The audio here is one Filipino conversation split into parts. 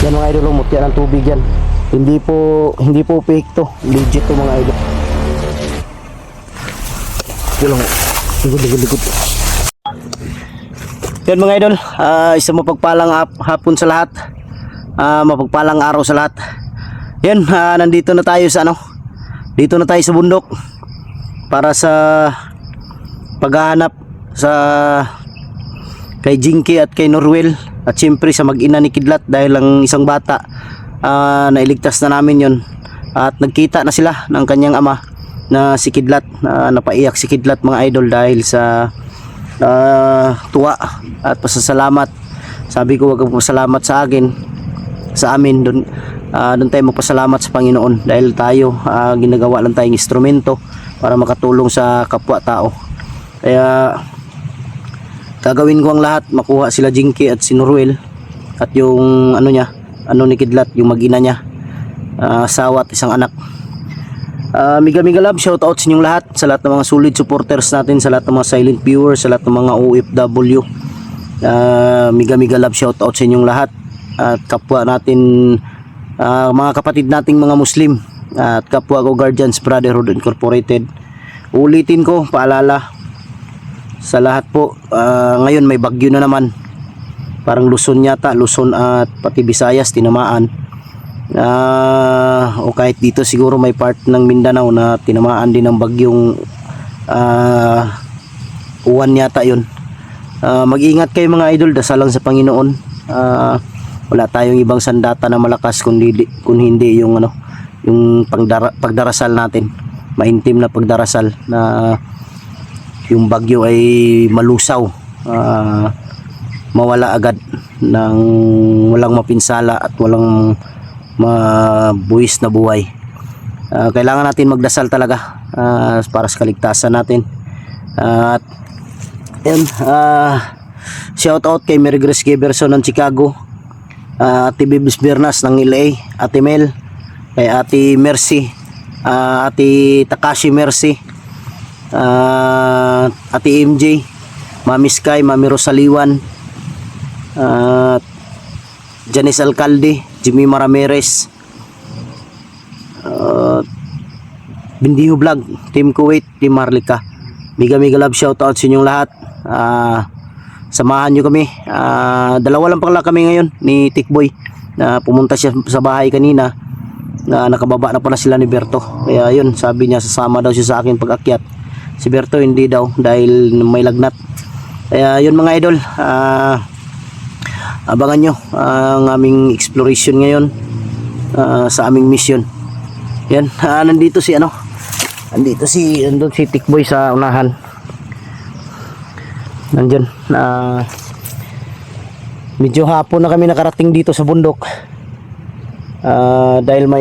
Yan mga idol, mutya ng tubig yan. Hindi po fake to, legit to mga idol. Likod. Yan mga idol, isang mapagpalang hapon sa lahat, mapagpalang araw sa lahat. Yan, nandito na tayo sa dito na tayo sa bundok para sa paghahanap sa kay Jinky at kay Norwell, at siyempre sa mag-ina ni Kidlat, dahil ang isang bata nailigtas na namin yon, at nagkita na sila ng kanyang ama na si Kidlat. Napaiyak si Kidlat mga idol dahil sa tuwa at pasasalamat. Sabi ko, wag kang pasalamat sa amin, doon tayo magpasalamat sa Panginoon, dahil tayo ginagawa lang tayong instrumento para makatulong sa kapwa tao. Kaya gagawin ko ang lahat, makuha sila Jinky at si Norwell, at yung ni Kidlat, yung mag-ina niya, asawa at isang anak. Miga love, shout out sa inyong lahat, sa lahat ng mga solid supporters natin, sa lahat ng mga silent viewers, sa lahat ng mga OFW. Miga love, shout out sa inyong lahat, at kapwa natin, mga kapatid nating mga Muslim, at kapwa ko Guardians Brotherhood Incorporated. Ulitin ko, paalala sa lahat po, ngayon may bagyo na naman, parang Luzon at pati Visayas tinamaan, o kahit dito siguro may part ng Mindanao na tinamaan din ng bagyong Uwan yata yun. Mag-ingat kayo mga idol, dasalan sa Panginoon. Wala tayong ibang sandata na malakas kung hindi yung yung pagdarasal natin, maintim na pagdarasal na yung bagyo ay malusaw, mawala agad ng walang mapinsala at walang mabuwis na buhay. Kailangan natin magdasal talaga para sa kaligtasan natin. At shout out kay Mary Grace Giverson ng Chicago, Ate Bibis Bernas ng LA, Ate Mel, kay Ate Mercy, Ate Takashi Mercy, Ate MJ, Mami Sky, Mami Rosaliwan, Janice Alcalde, Jimmy Ramirez, Bindiho Vlog, Team Kuwait, Team Marlika. Miga love, shout out sa inyong lahat. Samahan nyo kami. Dalawa lang pala kami ngayon ni Tikboy, na pumunta siya sa bahay kanina, na nakababa na pala sila ni Berto. Kaya yun, sabi niya sasama daw siya sa akin pag-akyat. Si Berto hindi daw dahil may lagnat. Kaya yun mga idol, abangan nyo ang aming exploration ngayon sa aming mission. Yan, nandito si Tikboy sa unahan. Nandyan, medyo hapon na kami nakarating dito sa bundok, dahil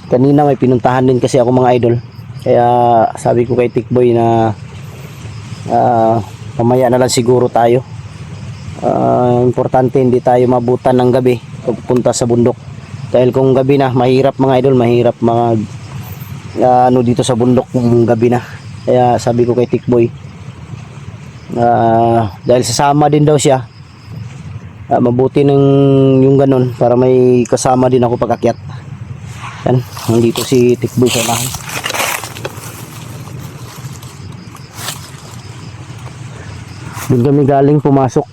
kanina may pinuntahan din kasi ako mga idol. Kaya sabi ko kay Tikboy na mamaya na lang siguro tayo. Importante hindi tayo mabutan ng gabi pagpunta sa bundok, dahil kung gabi na mahirap mga idol, mahirap dito sa bundok kung gabi na. Kaya sabi ko kay Tikboy, dahil sasama din daw siya, mabuti yung ganun para may kasama din ako pag-akyat. Yan, nandito si Tikboy sa unahan. Doon kami galing pumasok.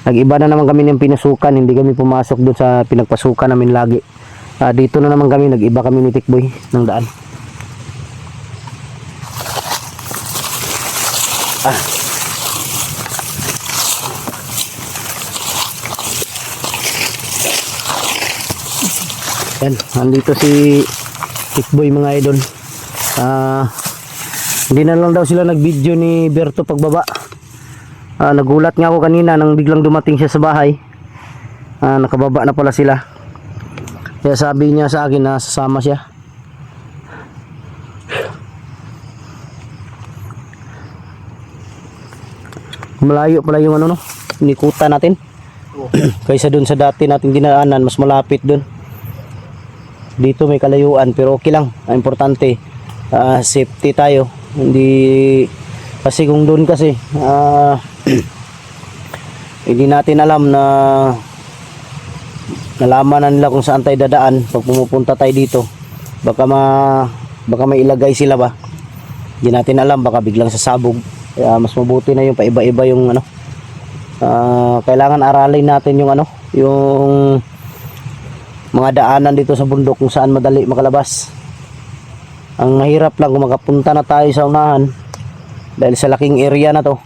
Nag-iba na naman kami ng pinasukan, hindi kami pumasok doon sa pinagpasukan namin lagi. Dito na naman kami, nag-iba kami ni Tikboy ng daan. Yan, nandito si Tikboy mga idol. Hindi na lang daw sila nag-video ni Berto pagbaba. Nagulat nga ako kanina nang biglang dumating siya sa bahay. Nakababa na pala sila. Kaya sabi niya sa akin na sasama siya. Malayo pala yung nikuta natin. Kaysa dun sa dati nating dinaanan, mas malapit dun. Dito may kalayuan pero okay lang. Importante, safety tayo. Hindi kasi kung doon kasi hindi natin alam na nalaman na nila kung saan tayo dadaan pag pumupunta tayo dito. Baka may ilagay sila ba, hindi natin alam, baka biglang sasabog. Kaya mas mabuti na yung paiba-iba yung ano. Kailangan aralin natin yung ano, yung mga daanan dito sa bundok kung saan madali makalabas. Ang mahirap lang kung makapunta na tayo sa unahan dahil sa laking area na to,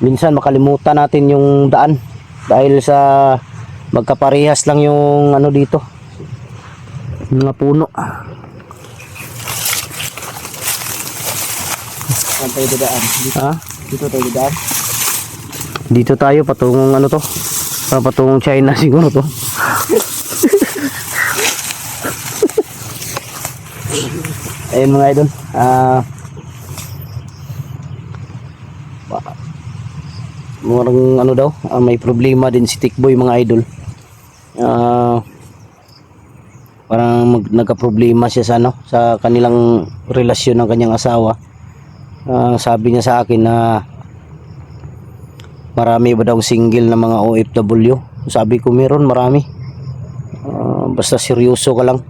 minsan makalimutan natin yung daan dahil sa magkaparehas lang yung ano dito, mga puno. Saan tayo dadaan? Ha? Dito tayo dadaan? Dito tayo patungong ano to, patungong China siguro to. Ayun mga idol, murang ano daw, may problema din si Tikboy mga idol. Parang nagka-problema siya sa ano, sa kanilang relasyon ng kanyang asawa. Sabi niya sa akin na marami ba daw single na mga OFW. Sabi ko meron, marami. Basta seryoso ka lang.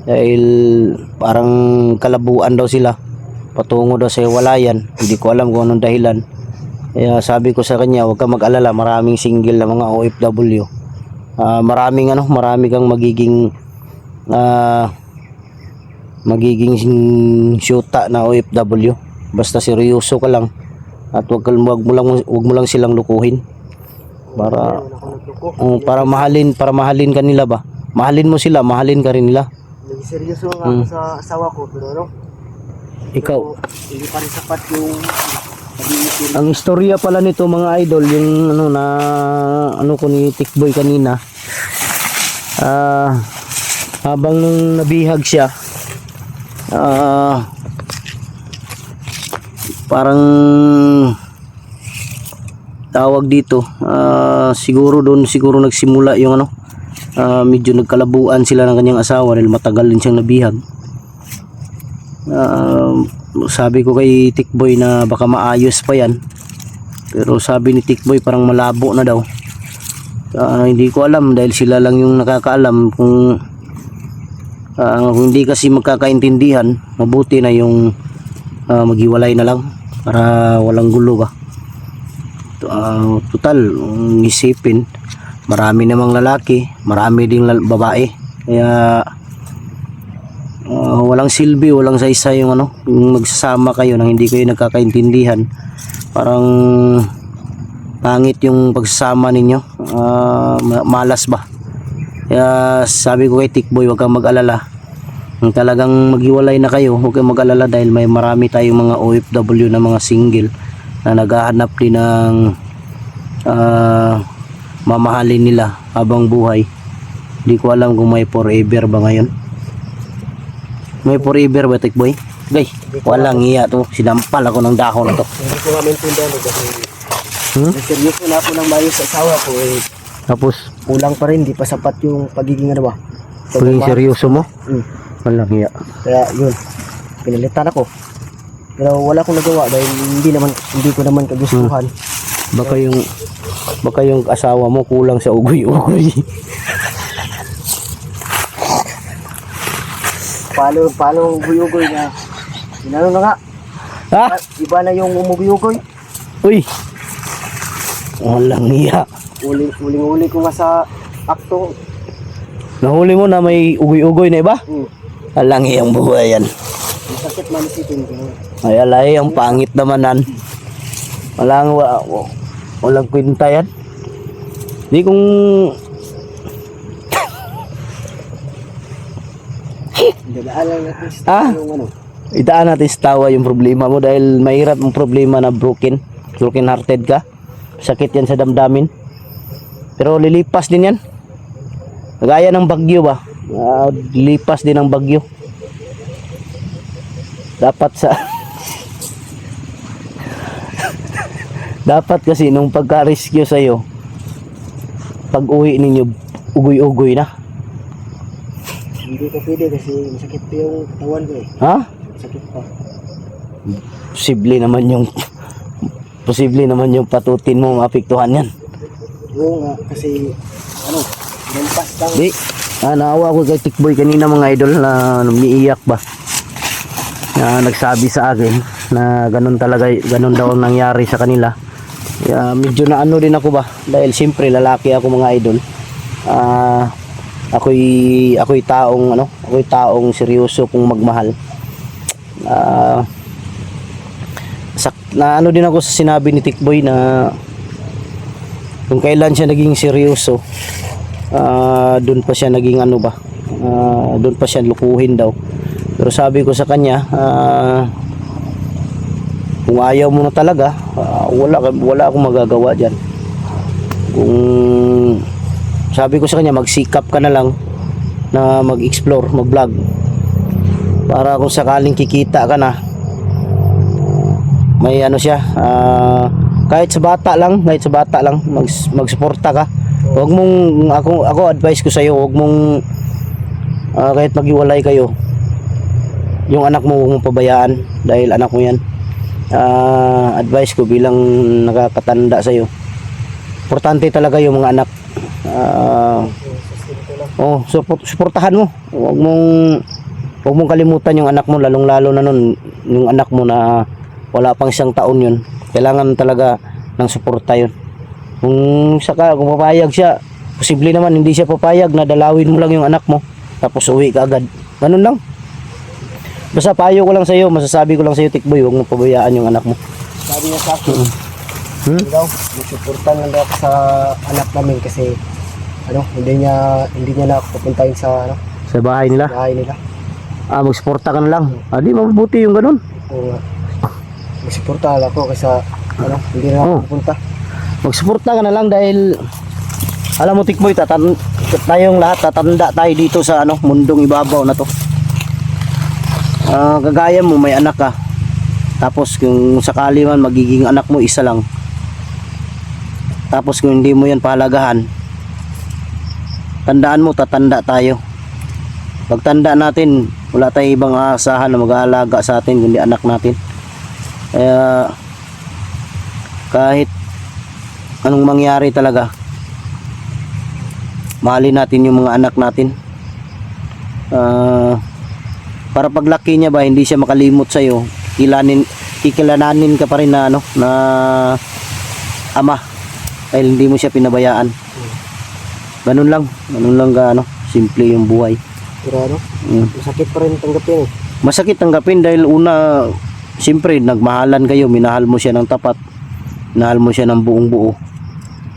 Dahil parang kalabuan daw sila, patungo daw sa hiwalayan. Hindi ko alam kung anong dahilan. Kaya sabi ko sa kanya, huwag ka mag-alala, maraming single na mga OFW. Marami kang magiging syuta na OFW. Basta seryoso ka lang at wag mo lang silang lukuhin. Para mahalin ka nila ba? Mahalin mo sila, mahalin ka rin nila. Seryoso nga ako sa asawa ko, pero ano? Ikaw, Hindi pa rin sapat yung ang istorya pala nito mga idol, yung ano na ano ko ni Tikboy kanina. Habang nung nabihag siya, parang tawag dito, siguro nagsimula yung ano, medyo nagkalabuan sila ng kanyang asawa dahil matagal din siyang nabihag. Sabi ko kay Tikboy na baka maayos pa yan, pero sabi ni Tikboy parang malabo na daw. Hindi ko alam dahil sila lang yung nakakaalam kung hindi kasi magkakaintindihan, mabuti na yung maghiwalay na lang para walang gulo ba. Total, isipin, marami namang lalaki, marami ding babae, kaya walang silbi, walang saysay yung ano, yung magsasama kayo nang hindi kayo nagkakaintindihan. Parang pangit yung pagsasama ninyo, malas ba. Kaya sabi ko kay Tikboy, huwag kang mag-alala. Kung talagang maghiwalay na kayo, huwag kang mag-alala dahil may marami tayong mga OFW na mga single na naghahanap din ng mamahalin nila habang buhay. Hindi ko alam kung may forever ba ngayon. May forever ba, Tikboy? Gay, walang iya to. Sinampal ako ng dahon na to. hindi ko nga maintindihan kasi seryoso na ako ng maayos sa asawa ko eh. Tapos, Kulang pa rin, di pa sapat yung pagiging ano ba? paging seryoso mo? Hmm. Walang iya. Kaya yun, pinalitan ako. Pero wala akong nagawa dahil hindi ko naman kagustuhan. Baka yung asawa mo kulang sa ugoy-ugoy. Paano ang guyugoy na inano na nga? Ha? Iba na yung umuguyugoy. Uy! Walang iya. Uling-uli ko nga sa akto. Nahuli mo na may ugoy-ugoy na iba? Walang iyang buhay yan. Masakit man isipin ko. Ay alay, ang pangit namanan. Walang kwenta yan. Di kung Dadaalan natin sa yung ano. itaan natin sa tawa yung problema mo dahil mahirap ang problema na broken hearted ka. Sakit yan sa damdamin. Pero lilipas din yan. Gaya ng bagyo ba? Lilipas din ang bagyo. Dapat kasi nung pagka-rescue sa'yo, pag uwi ninyo, ugoy-ugoy na. Hindi ko pwede kasi masakit pa yung katawan ko eh. Ha? Sakit pa. Posible naman yung patutin mo maapektuhan yan. Oo nga kasi ano, Lampas lang. Di, naawa ko kay Tikboy kanina mga idol na umiiyak ba. Nagsabi sa akin na ganun talaga, ganun daw ang nangyari sa kanila. Medyo na ano din ako ba dahil siyempre lalaki ako mga idol. Ako'y taong seryoso kung magmahal. Na ano din ako sa sinabi ni Tikboy na kung kailan siya naging seryoso, doon pa siya naging doon pa siya lukuhin daw. Pero sabi ko sa kanya, kung ayaw mo na talaga, wala akong magagawa dyan. Kung sabi ko sa kanya, magsikap ka na lang na mag-explore, mag-vlog, para kung sakaling kikita ka na, may ano siya, kahit sa bata lang magsuporta ka. Huwag mong, ako advice ko sa iyo, huwag mong kahit maghiwalay kayo, yung anak mo huwag mong pabayaan dahil anak mo yan. Advice ko bilang nakakatanda sa iyo, importante talaga yung mga anak. Suportahan mo, huwag mong kalimutan yung anak mo, lalong lalo na nun yung anak mo na wala pang 1 taon yun. Kailangan talaga ng suporta yun. Kung papayag siya, posible naman hindi siya papayag na dalawin mo lang yung anak mo tapos uwi ka agad. Ganun lang. Basta payo ko lang sa iyo, masasabi ko lang sa iyo Tikboy, huwag mo pabayaan yung anak mo. Sabi niya sa akin, daw, suportahan lang daw ako sa anak namin kasi hindi niya na ako pupuntahin sa Sa bahay nila? bahay nila. Magsuporta ka na lang. Di mabuti yung ganun. Kung magsuportahan ako kasi hindi na ako pupunta. Magsuporta ka na lang dahil alam mo Tikboy, tayong lahat tatanda tayo dito sa mundong ibabaw na to. Kagaya mo, may anak ka, tapos kung sakali man magiging anak mo isa lang, tapos kung hindi mo yan pahalagahan, tandaan mo, tatanda tayo. Pagtanda natin, wala tayong ibang aasahan na mag-aalaga sa atin kundi anak natin. Kaya kahit anong mangyari talaga, mahalin natin yung mga anak natin. Para paglaki niya ba, hindi siya makalimot sa iyo, kikilananin ka pa rin na na ama dahil hindi mo siya pinabayaan. Ganun lang simple yung buhay. Pero masakit pa rin tanggapin. Masakit tanggapin dahil una, siyempre nagmahalan kayo, minahal mo siya ng tapat, minahal mo siya ng buong buo,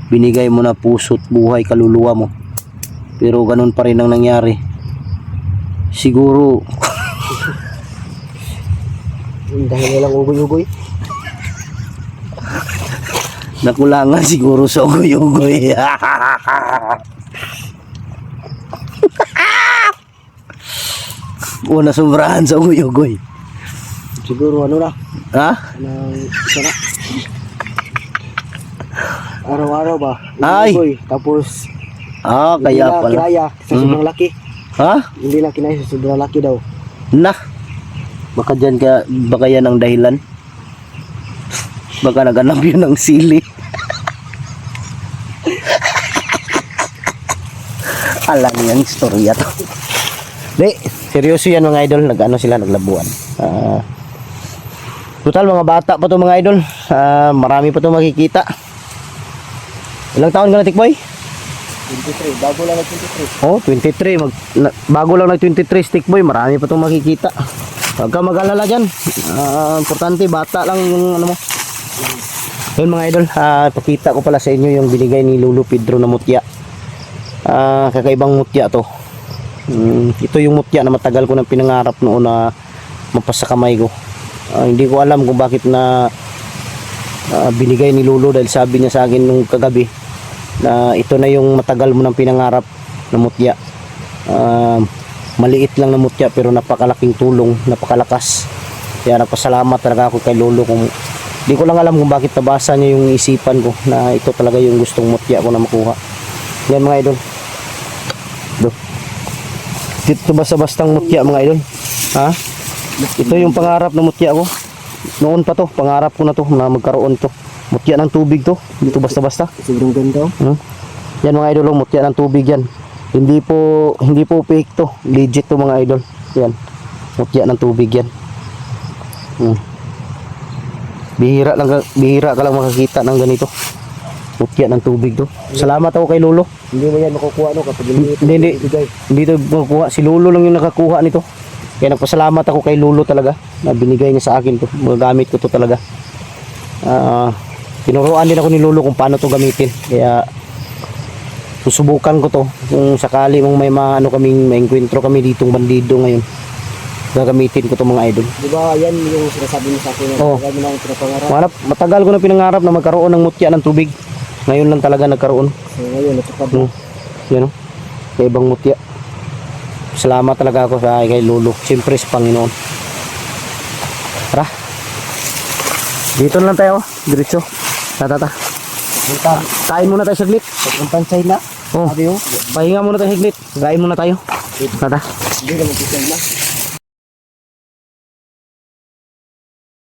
binigay mo na puso't buhay, kaluluwa mo, pero ganun pa rin ang nangyari. Siguro dahil nilang ugoy-ugoy. nakulangan siguro sa ugoy-ugoy. Una sobrahan sa ugoy-ugoy. Siguro Ha? isa na. Araw-araw ba? Ay! Ugoy. Tapos Kaya hindi na pala. kinaya sa sobrang laki. Ha? Hindi na kinaya sa sobrang laki daw. Baka yan ang dahilan. Baka naganap yun ng sili. Alam yan, istorya to. Di, seryoso yan mga idol. Naglabuan. Total mga bata pa to mga idol. Marami pa to makikita. Ilang taon ka na Tikboy? 23, bago lang nag-23. 23. Bago lang nag-23 Tikboy, marami pa itong makikita. Huwag ka mag-alala dyan. Importante, bata lang yung mo. Yun mga idol, pakita ko pala sa inyo yung binigay ni Lolo Pedro na mutya. Kakaibang mutya to. Ito yung mutya na matagal ko nang pinangarap noon na mapasa kamay ko. Hindi ko alam kung bakit na binigay ni Lolo dahil sabi niya sa akin nung kagabi na ito na yung matagal mo nang pinangarap na mutya. Maliit lang na mutya pero napakalaking tulong, napakalakas. Kaya nagpasalamat talaga ako kay Lolo. Di ko lang alam kung bakit nabasa niya yung isipan ko na ito talaga yung gustong mutya ko na makuha. Yan mga idol. Ito basta-bastang mutya mga idol. Ito yung pangarap na mutya ko. Noon pa to, pangarap ko na to na magkaroon to. Mutya ng tubig to. Dito basta-basta. Sobrang ganda. Yan mga idol, mutya ng tubig yan. Hindi po fake to. Legit to mga idol. Yan. Mutya ng tubig yan. Bihira ka lang makakita ng ganito. Mutya ng tubig to. Salamat ako kay Lolo. Hindi mo yan makukuha kapag hindi ito Hindi. ibigay. Hindi to makukuha. Si Lolo lang yung nakakuha nito. Kaya nagpasalamat ako kay Lolo talaga na binigay niya sa akin to. Magagamit ko to talaga. Tinuruan din ako ni Lolo kung paano to gamitin. Kaya susubukan ko to kung sakali mong may maengkwentro kami ditong bandido ngayon. Gagamitin ko to mga idol. Di ba yan yung sinasabi mo sa akin na Oo. gagawin na yung pinapangarap. Matagal ko na pinangarap na magkaroon ng mutya ng tubig. Ngayon lang talaga nagkaroon. So ngayon, natupad na. Yan o. Sa ibang mutya. Salamat talaga ako sa kay Lolo. Siyempre sa Panginoon. Tara. Dito na lang tayo. Diretso. Tata. Punta, Kain muna tayo saglit. papuntang China. Oh. Sabi mo, Pahinga muna tayo saglit. Kain muna tayo. Tata. hindi naman si China.